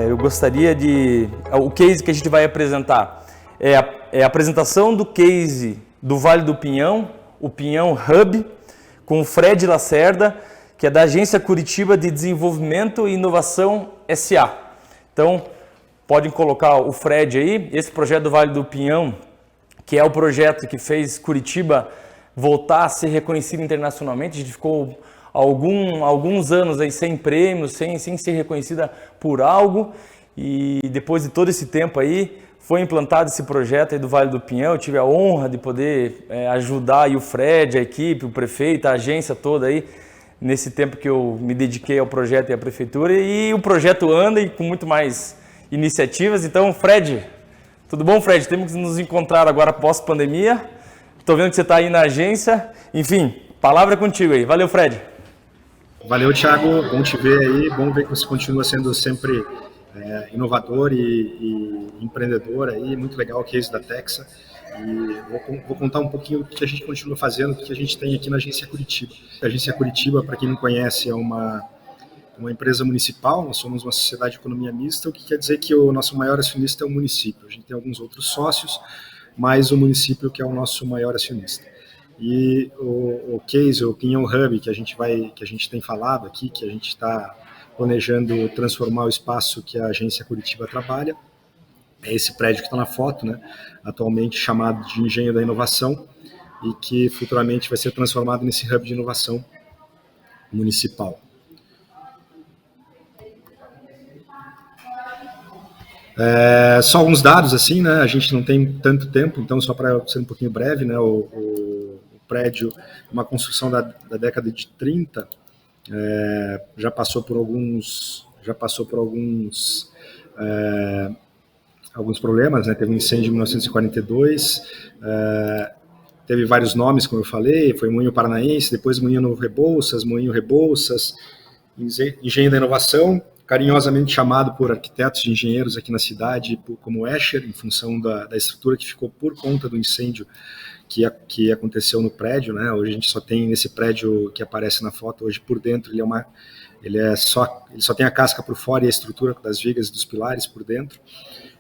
eu gostaria de... O case que a gente vai apresentar é a apresentação do case do Vale do Pinhão, o Pinhão Hub, com o Fred Lacerda, que é da Agência Curitiba de Desenvolvimento e Inovação SA. Então, podem colocar o Fred aí. Esse projeto do Vale do Pinhão, que é o projeto que fez Curitiba voltar a ser reconhecido internacionalmente. A gente ficou alguns anos aí sem prêmios, sem ser reconhecida por algo, e depois de todo esse tempo aí, foi implantado esse projeto aí do Vale do Pinhão. Eu tive a honra de poder ajudar aí o Fred, a equipe, o prefeito, a agência toda aí, nesse tempo que eu me dediquei ao projeto e à prefeitura, e o projeto anda e com muito mais iniciativas. Então, Fred, tudo bom, Fred? Temos que nos encontrar agora pós-pandemia. Estou vendo que você está aí na agência. Enfim, palavra é contigo aí. Valeu, Fred. Valeu, Thiago. Bom te ver aí. Bom ver que você continua sendo sempre inovador e empreendedor aí. Muito legal o case da Texa. E vou contar um pouquinho do que a gente continua fazendo, do que a gente tem aqui na Agência Curitiba. A Agência Curitiba, para quem não conhece, é uma empresa municipal. Nós somos uma sociedade de economia mista, o que quer dizer que o nosso maior acionista é o município. A gente tem alguns outros sócios, mas o município que é o nosso maior acionista. E o case, o Pinhão Hub, que a gente tem falado aqui, que a gente está planejando transformar o espaço que a Agência Curitiba trabalha, é esse prédio que está na foto, né? Atualmente chamado de Engenho da Inovação, e que futuramente vai ser transformado nesse hub de inovação municipal. Só alguns dados, assim, né? A gente não tem tanto tempo, então só para ser um pouquinho breve, né? O prédio, uma construção da década de 30, já passou por alguns problemas, né? Teve um incêndio em 1942, teve vários nomes, como eu falei, foi Moinho Paranaense, depois Moinho Novo Rebouças, Moinho Rebouças, Engenho da Inovação, carinhosamente chamado por arquitetos e engenheiros aqui na cidade como Escher, em função da estrutura que ficou por conta do incêndio que aconteceu no prédio, né? Hoje a gente só tem nesse prédio que aparece na foto, hoje por dentro ele só tem a casca por fora e a estrutura das vigas e dos pilares por dentro.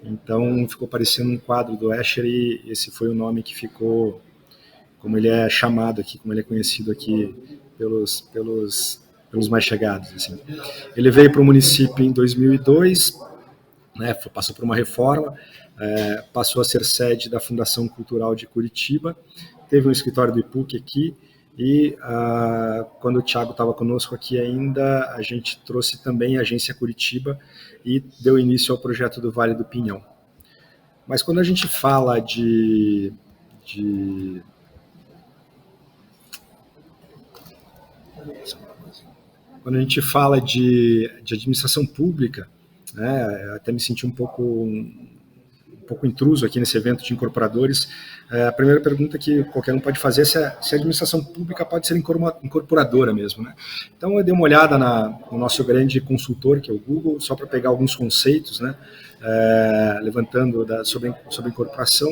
Então ficou parecendo um quadro do Escher, e esse foi o nome que ficou, como ele é chamado aqui, como ele é conhecido aqui pelos mais chegados, assim. Ele veio para o município em 2002, né, passou por uma reforma, passou a ser sede da Fundação Cultural de Curitiba, teve um escritório do IPUC aqui, e quando o Thiago estava conosco aqui ainda, a gente trouxe também a Agência Curitiba e deu início ao projeto do Vale do Pinhão. Mas quando a gente fala de administração pública, né, até me senti um pouco intruso aqui nesse evento de incorporadores. A primeira pergunta que qualquer um pode fazer é se a administração pública pode ser incorporadora mesmo, né? Então eu dei uma olhada no nosso grande consultor, que é o Google, só para pegar alguns conceitos, né, levantando sobre incorporação.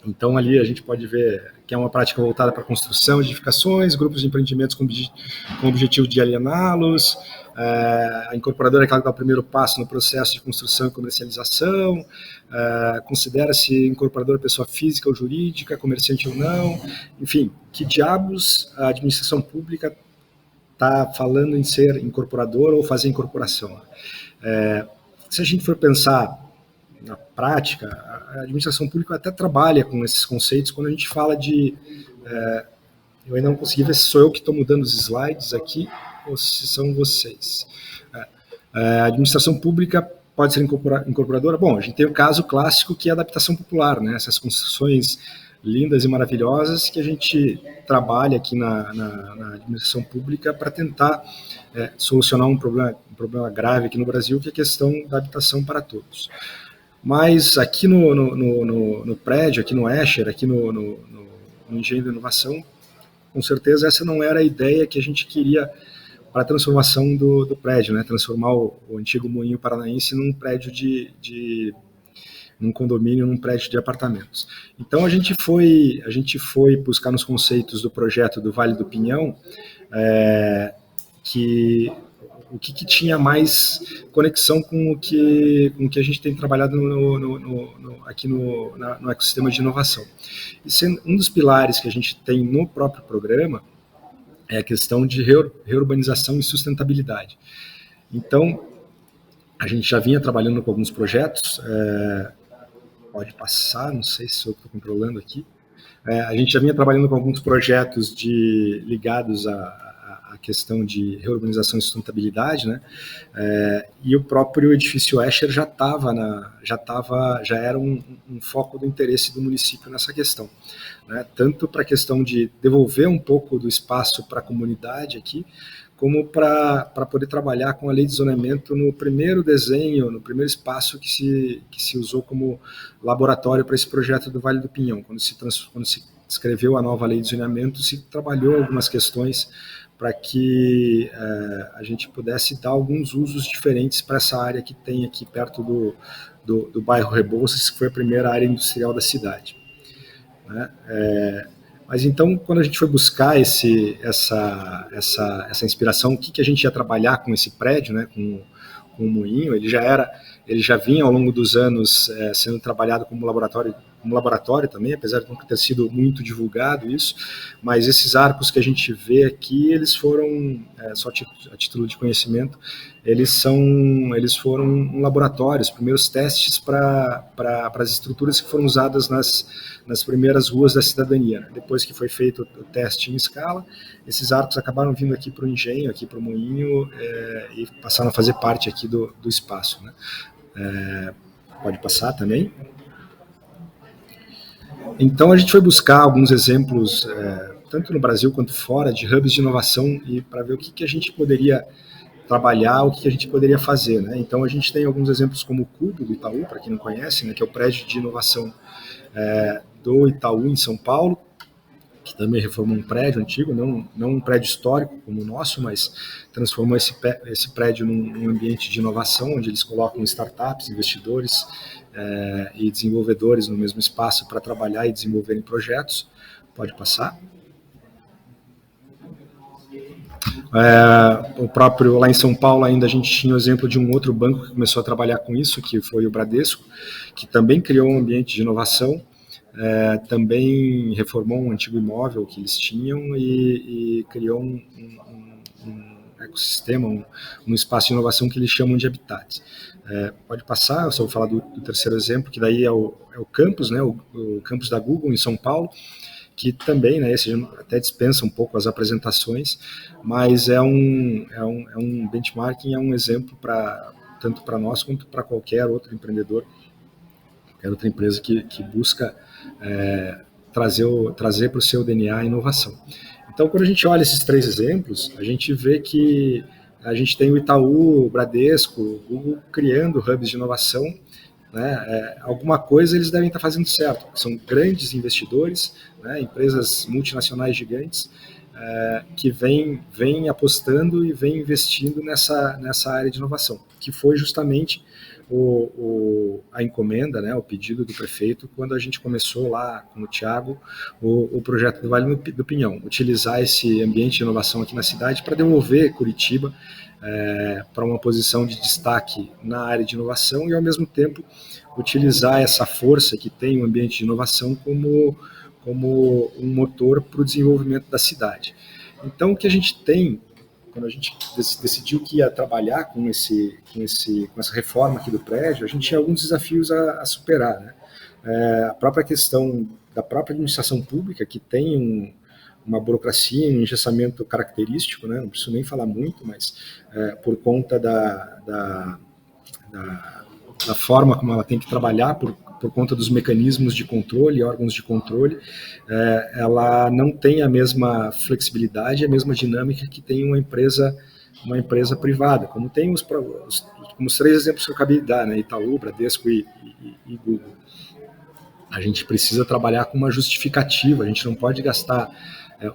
Então ali a gente pode ver que é uma prática voltada para construção, edificações, grupos de empreendimentos com o objetivo de aliená-los. A incorporadora é aquela que dá o primeiro passo no processo de construção e comercialização. Considera-se incorporadora pessoa física ou jurídica, comerciante ou não. Enfim, que diabos a administração pública está falando em ser incorporadora ou fazer incorporação? Se a gente for pensar na prática, a administração pública até trabalha com esses conceitos quando a gente fala de... eu ainda não consegui ver se sou eu que estou mudando os slides aqui ou se são vocês. A administração pública pode ser incorporadora? Bom, a gente tem o caso clássico que é a adaptação popular, né? Essas construções lindas e maravilhosas que a gente trabalha aqui na administração pública para tentar solucionar um problema grave aqui no Brasil, que é a questão da habitação para todos. Mas aqui no prédio, aqui no Escher, aqui no Engenho da Inovação, com certeza essa não era a ideia que a gente queria para a transformação do prédio, né? Transformar o antigo Moinho Paranaense num prédio num condomínio, num prédio de apartamentos. Então a gente foi buscar nos conceitos do projeto do Vale do Pinhão, que o que tinha mais conexão com o que a gente tem trabalhado aqui no ecossistema de inovação. E sendo um dos pilares que a gente tem no próprio programa é a questão de reurbanização e sustentabilidade. Então, a gente já vinha trabalhando com alguns projetos, pode passar, não sei se eu estou controlando aqui, a gente já vinha trabalhando com alguns projetos ligados à questão de reurbanização e sustentabilidade, né? E o próprio edifício Escher já era um foco do interesse do município nessa questão, né? Tanto para a questão de devolver um pouco do espaço para a comunidade aqui, como para poder trabalhar com a lei de zonamento no primeiro desenho, no primeiro espaço que se usou como laboratório para esse projeto do Vale do Pinhão. Quando se escreveu a nova lei de zonamento, se trabalhou algumas questões para que a gente pudesse dar alguns usos diferentes para essa área que tem aqui perto do bairro Rebouças, que foi a primeira área industrial da cidade, né? Mas então, quando a gente foi buscar essa inspiração, o que a gente ia trabalhar com esse prédio, né, com o moinho, ele já vinha ao longo dos anos sendo trabalhado como laboratório também, apesar de nunca ter sido muito divulgado isso, mas esses arcos que a gente vê aqui, eles foram, só a título de conhecimento, eles foram um laboratório, os primeiros testes para as estruturas que foram usadas nas primeiras ruas da cidadania. Depois que foi feito o teste em escala, esses arcos acabaram vindo aqui para o engenho, aqui para o moinho, e passaram a fazer parte aqui do espaço, né? Pode passar também. Então a gente foi buscar alguns exemplos, tanto no Brasil quanto fora, de hubs de inovação, e para ver o que a gente poderia trabalhar, o que a gente poderia fazer, né? Então a gente tem alguns exemplos como o Cubo do Itaú, para quem não conhece, né, que é o prédio de inovação do Itaú em São Paulo, que também reformou um prédio antigo, não um prédio histórico como o nosso, mas transformou esse prédio num ambiente de inovação, onde eles colocam startups, investidores e desenvolvedores no mesmo espaço para trabalhar e desenvolverem projetos. Pode passar. O próprio, lá em São Paulo ainda a gente tinha o exemplo de um outro banco que começou a trabalhar com isso, que foi o Bradesco, que também criou um ambiente de inovação, também reformou um antigo imóvel que eles tinham e criou um ecossistema, um espaço de inovação que eles chamam de habitats. Pode passar, eu só vou falar do terceiro exemplo, que daí é o campus, né, o campus da Google em São Paulo, que também, né, esse até dispensa um pouco as apresentações, mas é um benchmarking, é um exemplo tanto para nós quanto para qualquer outro empreendedor, qualquer outra empresa que busca trazer para o seu DNA a inovação. Então, quando a gente olha esses três exemplos, a gente vê que a gente tem o Itaú, o Bradesco, o Google criando hubs de inovação, né? Alguma coisa eles devem estar fazendo certo, são grandes investidores, né? Empresas multinacionais gigantes que vêm apostando e vêm investindo nessa área de inovação, que foi justamente a encomenda, né, o pedido do prefeito, quando a gente começou lá com o Thiago o projeto do Vale do Pinhão, utilizar esse ambiente de inovação aqui na cidade para devolver Curitiba para uma posição de destaque na área de inovação e, ao mesmo tempo, utilizar essa força que tem o ambiente de inovação como um motor para o desenvolvimento da cidade. Então, o que a gente tem, quando a gente decidiu que ia trabalhar com essa reforma aqui do prédio, a gente tinha alguns desafios a superar, né? A própria questão da própria administração pública, que tem uma burocracia, um engessamento característico, né? Não preciso nem falar muito, mas por conta da forma como ela tem que trabalhar, por conta dos mecanismos de controle, órgãos de controle, ela não tem a mesma flexibilidade, a mesma dinâmica que tem uma empresa privada, como tem como os três exemplos que eu acabei de dar, né? Itaú, Bradesco e Google. A gente precisa trabalhar com uma justificativa, a gente não pode gastar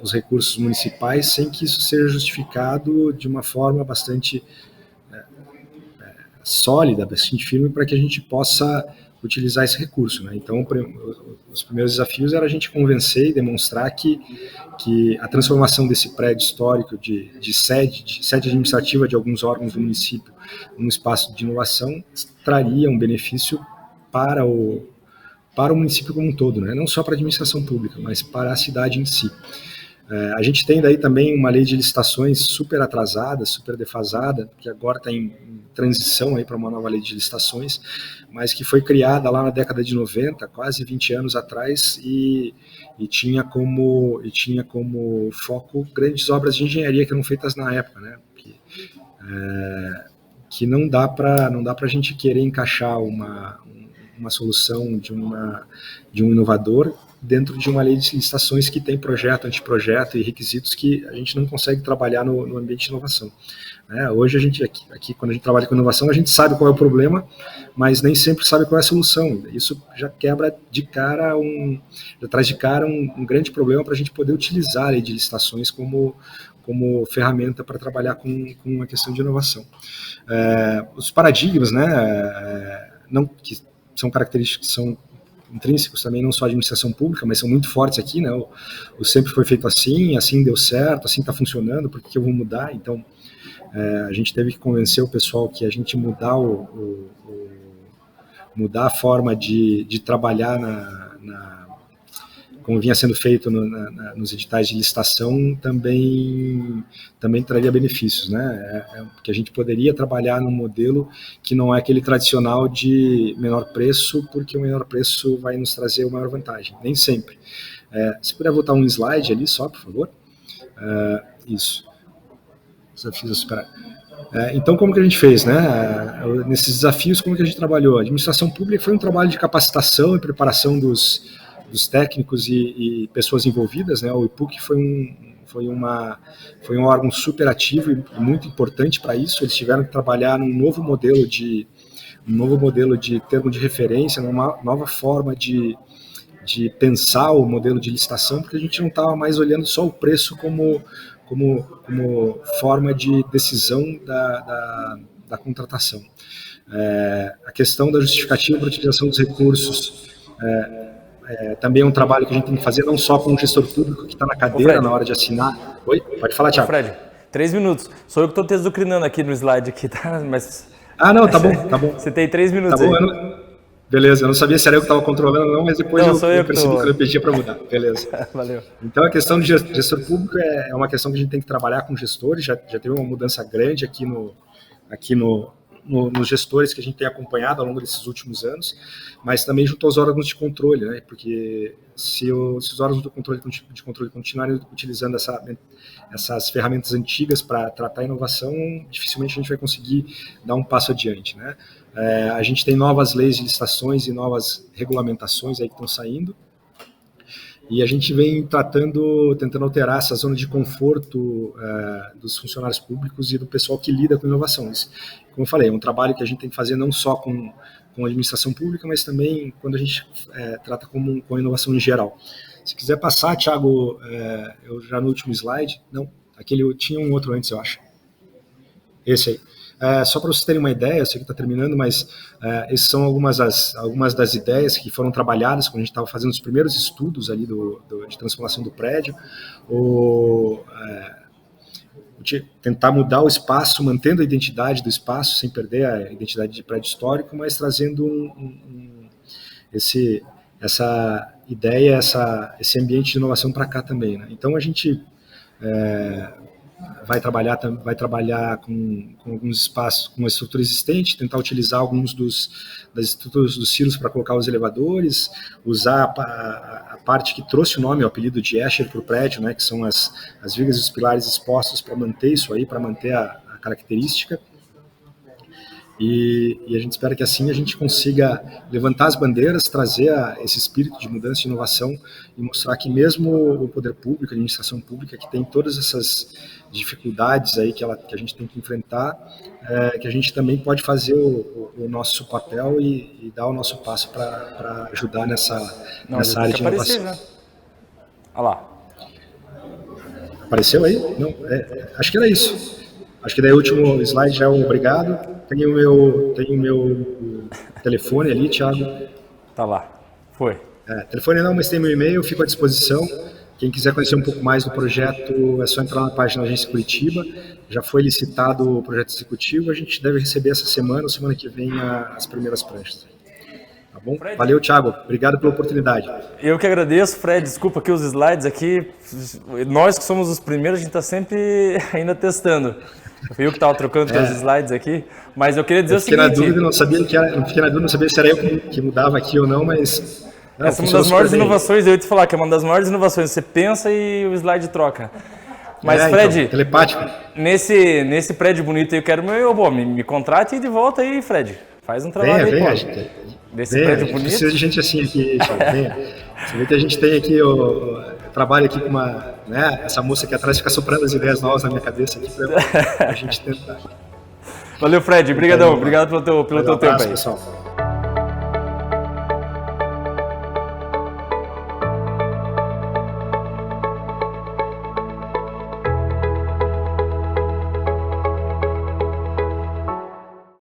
os recursos municipais sem que isso seja justificado de uma forma bastante sólida, bastante firme, para que a gente possa utilizar esse recurso, né? Então, os primeiros desafios era a gente convencer e demonstrar que a transformação desse prédio histórico de sede administrativa de alguns órgãos do município num espaço de inovação traria um benefício para o município como um todo, né? Não só para a administração pública, mas para a cidade em si. A gente tem daí também uma lei de licitações super atrasada, super defasada, que agora está em transição para uma nova lei de licitações, mas que foi criada lá na década de 90, quase 20 anos atrás, e tinha como foco grandes obras de engenharia que eram feitas na época, né? Que não dá para a gente querer encaixar uma solução de um inovador dentro de uma lei de licitações que tem projeto, anteprojeto e requisitos que a gente não consegue trabalhar no ambiente de inovação. Hoje, a gente aqui, quando a gente trabalha com inovação, a gente sabe qual é o problema, mas nem sempre sabe qual é a solução. Isso já quebra de cara, já traz de cara um grande problema para a gente poder utilizar a lei de licitações como ferramenta para trabalhar com a questão de inovação. Os paradigmas, né, que são características que são intrínsecos também, não só a administração pública, mas são muito fortes aqui, né? O sempre foi feito assim deu certo, assim está funcionando, por que eu vou mudar? Então, a gente teve que convencer o pessoal que a gente mudar a forma de trabalhar como vinha sendo feito nos editais de licitação, também traria benefícios, né? Porque a gente poderia trabalhar num modelo que não é aquele tradicional de menor preço, porque o menor preço vai nos trazer uma maior vantagem. Nem sempre. Se puder botar um slide ali só, por favor. Isso. Desafios a superar. Então, como que a gente fez, né? Nesses desafios, como que a gente trabalhou? A administração pública foi um trabalho de capacitação e preparação dos técnicos e pessoas envolvidas, né? O IPUC foi um órgão super ativo e muito importante para isso. Eles tiveram que trabalhar num novo modelo de termo de referência, numa nova forma de pensar o modelo de licitação, porque a gente não estava mais olhando só o preço como forma de decisão da contratação. A questão da justificativa para a utilização dos recursos também é um trabalho que a gente tem que fazer, não só com o gestor público que está na cadeira na hora de assinar. Oi? Pode falar, Thiago. Fred, 3 minutos. Sou eu que estou desocrinando aqui no slide, aqui, tá? Mas... não, tá bom. Você tem 3 minutos tá bom, aí. Beleza, eu não sabia se era eu que estava controlando ou não, mas depois eu percebi que eu pedia para mudar. Beleza. Valeu. Então, a questão de gestor público é uma questão que a gente tem que trabalhar com gestores. Já teve uma mudança grande aqui nos gestores que a gente tem acompanhado ao longo desses últimos anos, mas também junto aos órgãos de controle, né? Porque se os órgãos de controle continuarem utilizando essas ferramentas antigas para tratar a inovação, dificilmente a gente vai conseguir dar um passo adiante, né? A gente tem novas leis de licitações e novas regulamentações aí que estão saindo, e a gente vem tentando alterar essa zona de conforto dos funcionários públicos e do pessoal que lida com inovação. Isso, como eu falei, é um trabalho que a gente tem que fazer não só com a administração pública, mas também quando a gente trata com a inovação em geral. Se quiser passar, Thiago, eu já no último slide, não, tinha um outro antes, eu acho. Esse aí. Só para vocês terem uma ideia, eu sei que está terminando, mas essas são algumas das ideias que foram trabalhadas quando a gente estava fazendo os primeiros estudos ali de transformação do prédio. Tentar mudar o espaço, mantendo a identidade do espaço, sem perder a identidade de prédio histórico, mas trazendo essa ideia, esse ambiente de inovação para cá também, né? Então a gente vai trabalhar com alguns espaços, com uma estrutura existente, tentar utilizar alguns das estruturas dos silos para colocar os elevadores, usar a parte que trouxe o nome, o apelido de Escher para o prédio, né, que são as vigas e os pilares expostos para manter isso aí, para manter a característica. E a gente espera que assim a gente consiga levantar as bandeiras, trazer esse espírito de mudança e inovação e mostrar que mesmo o poder público, a administração pública, que tem todas essas dificuldades aí que a gente tem que enfrentar, que a gente também pode fazer o nosso papel e dar o nosso passo para ajudar nessa área de inovação. Já. Olha lá. Apareceu aí? Não, acho que era isso. Acho que daí o último slide já é o obrigado. Tem o meu telefone ali, Thiago. Tá lá. Foi. Telefone não, mas tem meu e-mail, eu fico à disposição. Quem quiser conhecer um pouco mais do projeto, é só entrar na página da Agência Curitiba. Já foi licitado o projeto executivo, a gente deve receber essa semana ou semana que vem as primeiras pranchas. Tá bom? Fred. Valeu, Thiago. Obrigado pela oportunidade. Eu que agradeço, Fred. Desculpa aqui os slides aqui. Nós que somos os primeiros, a gente está sempre ainda testando. Fui eu que estava trocando os slides aqui. Mas eu queria dizer o seguinte... Fiquei na dúvida, não sabia se era eu que mudava aqui ou não, mas... Não, essa é uma das maiores inovações, eu ia te falar que é uma das maiores inovações. Você pensa e o slide troca. Mas, Fred, então, telepático. Nesse prédio bonito aí, eu quero me contrate e de volta aí, Fred. Faz um trabalho venha, aí, gente. Desse prédio bonito. Precisa de gente assim aqui, venha. Você vê que a gente tem aqui, eu trabalho aqui com uma, né, essa moça aqui atrás fica soprando as ideias novas na minha cabeça aqui pra a gente tentar. Valeu, Fred. Obrigadão. Obrigado pelo teu tempo aí. Pessoal.